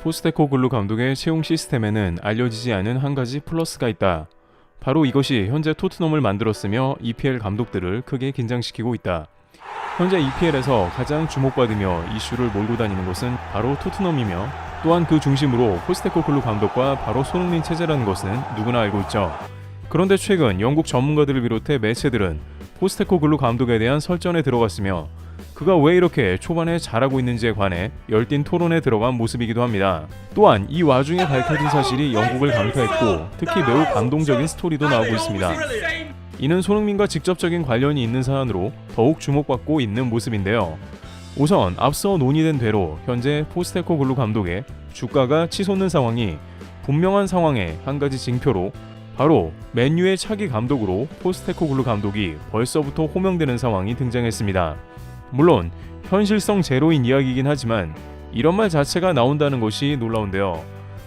포스테코글루 감독의 채용 시스템에는 알려지지 않은 한 가지 플러스가 있다. 바로 이것이 현재 토트넘을 만들었으며 EPL 감독들을 크게 긴장시키고 있다. 현재 EPL에서 가장 주목받으며 이슈를 몰고 다니는 것은 바로 토트넘이며 또한 그 중심으로 포스테코글루 감독과 바로 손흥민 체제라는 것은 누구나 알고 있죠. 그런데 최근 영국 전문가들을 비롯해 매체들은 포스테코글루 감독에 대한 설전에 들어갔으며 그가 왜 이렇게 초반에 잘하고 있는지에 관해 열띤 토론에 들어간 모습이기도 합니다. 또한 이 와중에 밝혀진 사실이 영국을 강타했고 특히 매우 감동적인 스토리도 나오고 있습니다. 이는 손흥민과 직접적인 관련이 있는 사안으로 더욱 주목받고 있는 모습인데요. 우선 앞서 논의된 대로 현재 포스테코글루 감독의 주가가 치솟는 상황이 분명한 상황의 한 가지 징표로 바로 맨유의 차기 감독으로 포스테코글루 감독이 벌써부터 호명되는 상황이 등장했습니다. 물론 현실성 제로인 이야기이긴 하지만 이런 말 자체가 나온다는 것이 놀라운데요.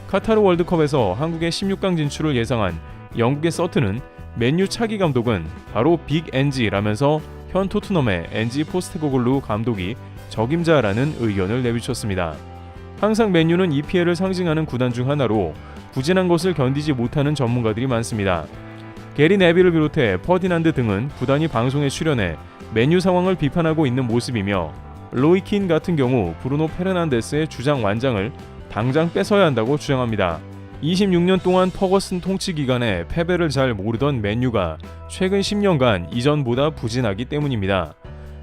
카타르 월드컵에서 한국의 16강 진출을 예상한 영국의 서튼은 맨유 차기 감독은 바로 빅 NG라면서 현 토트넘의 NG 포스테코글루 감독이 적임자라는 의견을 내비쳤습니다. 항상 맨유는 EPL을 상징하는 구단 중 하나로 부진한 것을 견디지 못하는 전문가들이 많습니다. 게리 네빌을 비롯해 퍼디난드 등은 구단이 방송에 출연해 맨유 상황을 비판하고 있는 모습이며 로이 킨 같은 경우 브루노 페르난데스의 주장 완장을 당장 뺏어야 한다고 주장합니다. 26년 동안 퍼거슨 통치 기간에 패배를 잘 모르던 맨유가 최근 10년간 이전보다 부진하기 때문입니다.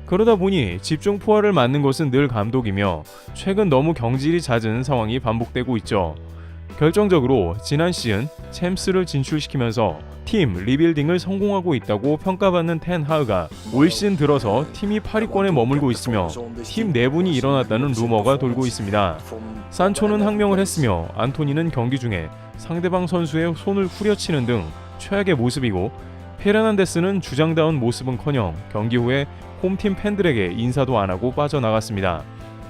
그러다 보니 집중 포화를 맞는 것은 늘 감독이며 최근 너무 경질이 잦은 상황이 반복되고 있죠. 결정적으로 지난 시즌 챔스를 진출시키면서 팀 리빌딩을 성공하고 있다고 평가받는 텐 하흐가 올 시즌 들어서 팀이 8위권에 머물고 있으며 팀 내분이 일어났다는 루머가 돌고 있습니다. 산초는 항명을 했으며 안토니는 경기 중에 상대방 선수의 손을 후려치는 등 최악의 모습이고 페르난데스는 주장다운 모습은커녕 경기 후에 홈팀 팬들에게 인사도 안 하고 빠져나갔습니다.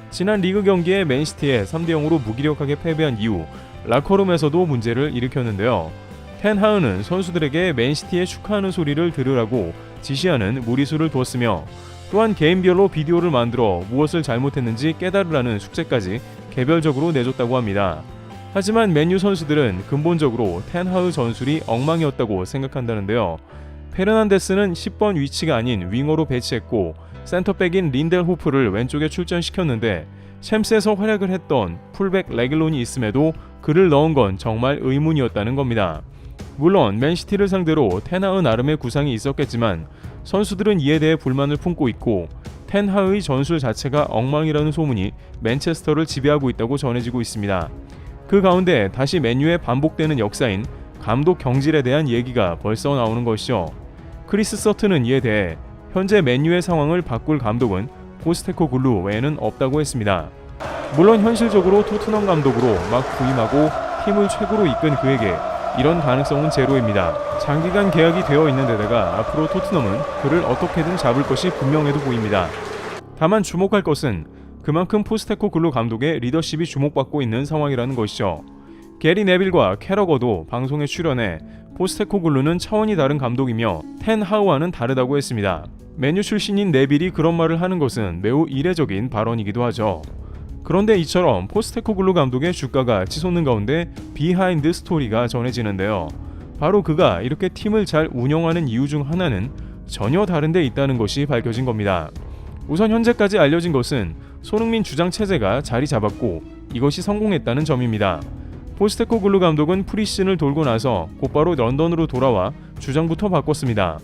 지난 리그 경기에 맨시티에 3대0으로 무기력하게 패배한 이후 라커룸에서도 문제를 일으켰는데요. 텐 하흐는 선수들에게 맨시티에 축하하는 소리를 들으라고 지시하는 무리수를 두었으며 또한 개인별로 비디오를 만들어 무엇을 잘못했는지 깨달으라는 숙제까지 개별적으로 내줬다고 합니다. 하지만 맨유 선수들은 근본적으로 텐 하흐 전술이 엉망이었다고 생각한다는데요. 페르난데스는 10번 위치가 아닌 윙어로 배치했고 센터백인 린델호프를 왼쪽에 출전시켰는데 챔스에서 활약을 했던 풀백 레길론이 있음에도 그를 넣은 건 정말 의문이었다는 겁니다. 물론 맨시티를 상대로 텐 하흐 나름의 구상이 있었겠지만 선수들은 이에 대해 불만을 품고 있고 텐 하흐의 전술 자체가 엉망이라는 소문이 맨체스터를 지배하고 있다고 전해지고 있습니다. 그 가운데 다시 맨유에 반복되는 역사인 감독 경질에 대한 얘기가 벌써 나오는 것이죠. 크리스 서튼은 이에 대해 현재 맨유의 상황을 바꿀 감독은 포스테코글루 외에는 없다고 했습니다. 물론 현실적으로 토트넘 감독으로 막 부임하고 팀을 최고로 이끈 그에게 이런 가능성은 제로입니다. 장기간 계약이 되어 있는 데다가 앞으로 토트넘은 그를 어떻게든 잡을 것이 분명해도 보입니다. 다만 주목할 것은 그만큼 포스테코글루 감독의 리더십이 주목받고 있는 상황이라는 것이죠. 게리 네빌과 캐러거도 방송에 출연해 포스테코글루는 차원이 다른 감독이며 텐 하흐와는 다르다고 했습니다. 맨유 출신인 네빌이 그런 말을 하는 것은 매우 이례적인 발언이기도 하죠. 그런데 이처럼 포스테코글루 감독의 주가가 치솟는 가운데 비하인드 스토리가 전해지는데요. 바로 그가 이렇게 팀을 잘 운영하는 이유 중 하나는 전혀 다른 데 있다는 것이 밝혀진 겁니다. 우선 현재까지 알려진 것은 손흥민 주장 체제가 자리 잡았고 이것이 성공했다는 점입니다. 포스테코글루 감독은 프리시즌을 돌고 나서 곧바로 런던으로 돌아와 주장부터 바꿨습니다.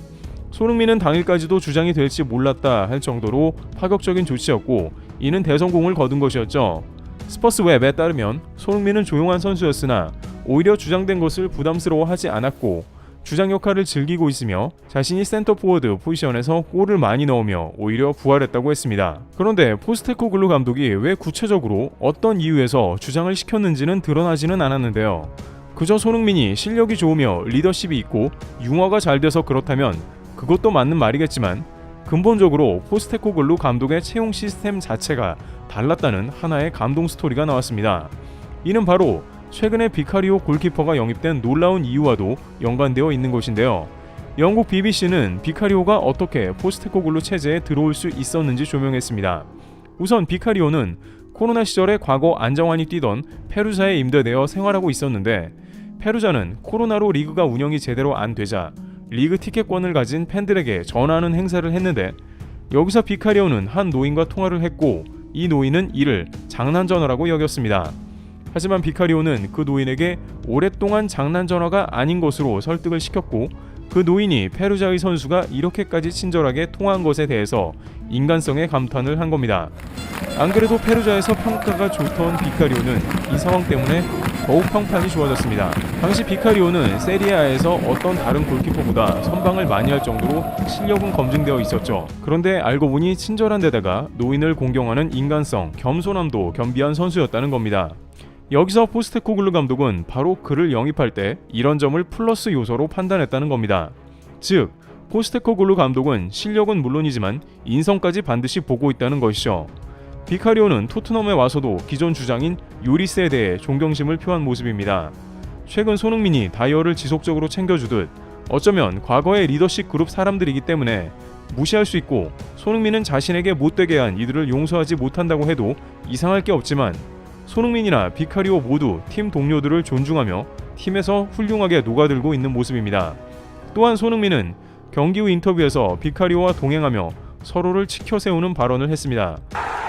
손흥민은 당일까지도 주장이 될지 몰랐다 할 정도로 파격적인 조치였고 이는 대성공을 거둔 것이었죠. 스퍼스 웹에 따르면 손흥민은 조용한 선수였으나 오히려 주장된 것을 부담스러워하지 않았고 주장 역할을 즐기고 있으며 자신이 센터포워드 포지션에서 골을 많이 넣으며 오히려 부활했다고 했습니다. 그런데 포스테코글루 감독이 왜 구체적으로 어떤 이유에서 주장을 시켰는지는 드러나지는 않았는데요. 그저 손흥민이 실력이 좋으며 리더십이 있고 융화가 잘 돼서 그렇다면 그것도 맞는 말이겠지만 근본적으로 포스테코글루 감독의 채용 시스템 자체가 달랐다는 하나의 감동 스토리가 나왔습니다. 이는 바로 최근에 비카리오 골키퍼가 영입된 놀라운 이유와도 연관되어 있는 것인데요. 영국 BBC는 비카리오가 어떻게 포스테코글루 체제에 들어올 수 있었는지 조명했습니다. 우선 비카리오는 코로나 시절에 과거 안정환이 뛰던 페루자에 임대되어 생활하고 있었는데 페루자는 코로나로 리그가 운영이 제대로 안 되자 리그 티켓권을 가진 팬들에게 전하는 행사를 했는데 여기서 비카리오는 한 노인과 통화를 했고 이 노인은 이를 장난 전화라고 여겼습니다. 하지만 비카리오는 그 노인에게 오랫동안 장난 전화가 아닌 것으로 설득을 시켰고 그 노인이 페루자의 선수가 이렇게까지 친절하게 통화한 것에 대해서 인간성에 감탄을 한 겁니다. 안 그래도 페루자에서 평가가 좋던 비카리오는 이 상황 때문에 더욱 평판이 좋아졌습니다. 당시 비카리오는 세리아에서 어떤 다른 골키퍼보다 선방을 많이 할 정도로 실력은 검증되어 있었죠. 그런데 알고 보니 친절한 데다가 노인을 공경하는 인간성, 겸손함도 겸비한 선수였다는 겁니다. 여기서 포스테코글루 감독은 바로 그를 영입할 때 이런 점을 플러스 요소로 판단했다는 겁니다. 즉, 포스테코글루 감독은 실력은 물론이지만 인성까지 반드시 보고 있다는 것이죠. 비카리오는 토트넘에 와서도 기존 주장인 요리스에 대해 존경심을 표한 모습입니다. 최근 손흥민이 다이어를 지속적으로 챙겨주듯 어쩌면 과거의 리더십 그룹 사람들이기 때문에 무시할 수 있고 손흥민은 자신에게 못되게 한 이들을 용서하지 못한다고 해도 이상할 게 없지만 손흥민이나 비카리오 모두 팀 동료들을 존중하며 팀에서 훌륭하게 녹아들고 있는 모습입니다. 또한 손흥민은 경기 후 인터뷰에서 비카리오와 동행하며 서로를 치켜 세우는 발언을 했습니다.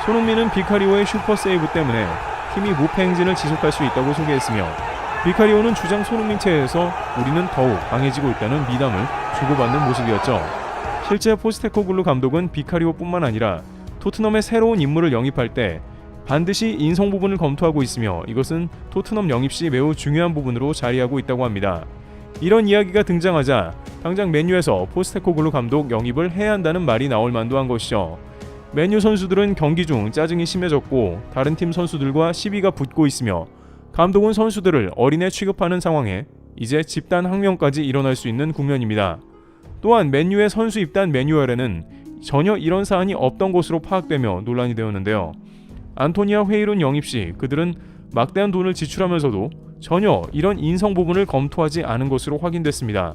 손흥민은 비카리오의 슈퍼 세이브 때문에 팀이 무패 행진을 지속할 수 있다고 소개했으며 비카리오는 주장 손흥민 체에서 우리는 더욱 강해지고 있다는 미담을 주고받는 모습이었죠. 실제 포스테코글루 감독은 비카리오뿐만 아니라 토트넘의 새로운 인물을 영입할 때 반드시 인성 부분을 검토하고 있으며 이것은 토트넘 영입 시 매우 중요한 부분으로 자리하고 있다고 합니다. 이런 이야기가 등장하자 당장 맨유에서 포스테코글루 감독 영입을 해야 한다는 말이 나올 만도 한 것이죠. 맨유 선수들은 경기 중 짜증이 심해졌고 다른 팀 선수들과 시비가 붙고 있으며 감독은 선수들을 어린애 취급하는 상황에 이제 집단 항명까지 일어날 수 있는 국면입니다. 또한 맨유의 선수 입단 매뉴얼에는 전혀 이런 사안이 없던 것으로 파악되며 논란이 되었는데요. 안토니와 헤이룬 영입 시 그들은 막대한 돈을 지출하면서도 전혀 이런 인성 부분을 검토하지 않은 것으로 확인됐습니다.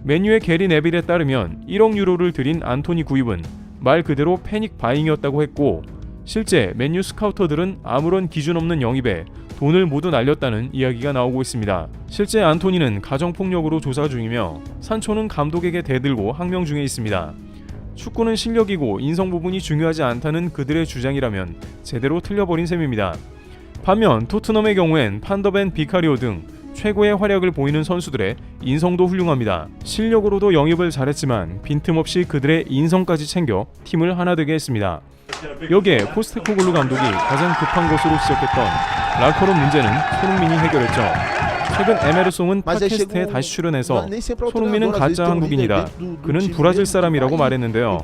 맨유의 게리 네빌에 따르면 1억 유로를 들인 안토니 구입은 말 그대로 패닉 바잉이었다고 했고 실제 맨유 스카우터들은 아무런 기준 없는 영입에 돈을 모두 날렸다는 이야기가 나오고 있습니다. 실제 안토니는 가정폭력으로 조사 중이며 산초는 감독에게 대들고 항명 중에 있습니다. 축구는 실력이고 인성 부분이 중요하지 않다는 그들의 주장이라면 제대로 틀려버린 셈입니다. 반면 토트넘의 경우엔 판더벤, 비카리오 등 최고의 활약을 보이는 선수들의 인성도 훌륭합니다. 실력으로도 영입을 잘했지만 빈틈없이 그들의 인성까지 챙겨 팀을 하나 되게 했습니다. 여기에 포스테코글루 감독이 가장 급한 것으로 지적했던 라커룸 문제는 손흥민이 해결했죠. 최근 에메르송은 팟캐스트에 다시 출연해서 손흥민은 가짜 한국인이다. 그는 브라질 사람이라고 말했는데요.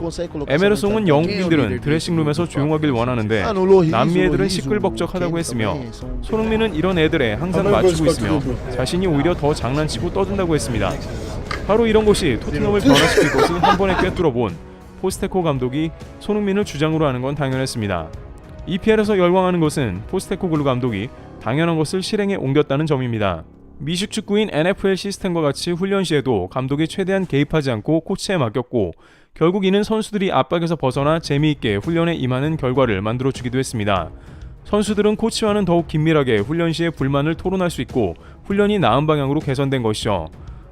에메르송은 영국인들은 드레싱룸에서 조용하길 원하는데 남미 애들은 시끌벅적하다고 했으며 손흥민은 이런 애들에 항상 맞추고 있으며 자신이 오히려 더 장난치고 떠든다고 했습니다. 바로 이런 것이 토트넘을 변화시킬 것을 한 번에 꿰뚫어본 포스테코 감독이 손흥민을 주장으로 하는 건 당연했습니다. EPL에서 열광하는 것은 포스테코글루 감독이 당연한 것을 실행에 옮겼다는 점입니다. 미식 축구인 NFL 시스템과 같이 훈련 시에도 감독이 최대한 개입하지 않고 코치에 맡겼고 결국 이는 선수들이 압박에서 벗어나 재미있게 훈련에 임하는 결과를 만들어주기도 했습니다. 선수들은 코치와는 더욱 긴밀하게 훈련 시에 불만을 토론할 수 있고 훈련이 나은 방향으로 개선된 것이죠.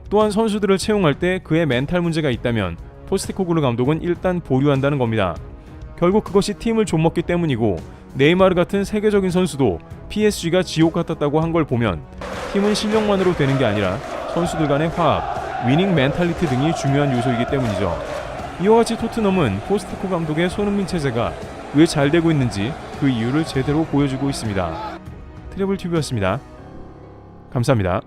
또한 선수들을 채용할 때 그의 멘탈 문제가 있다면 포스테코글루 감독은 일단 보류한다는 겁니다. 결국 그것이 팀을 좀먹기 때문이고 네이마르 같은 세계적인 선수도 PSG가 지옥 같았다고 한 걸 보면 팀은 실력만으로 되는 게 아니라 선수들 간의 화합, 위닝 멘탈리티 등이 중요한 요소이기 때문이죠. 이와 같이 토트넘은 포스테코 감독의 손흥민 체제가 왜 잘 되고 있는지 그 이유를 제대로 보여주고 있습니다. 트래블TV였습니다. 감사합니다.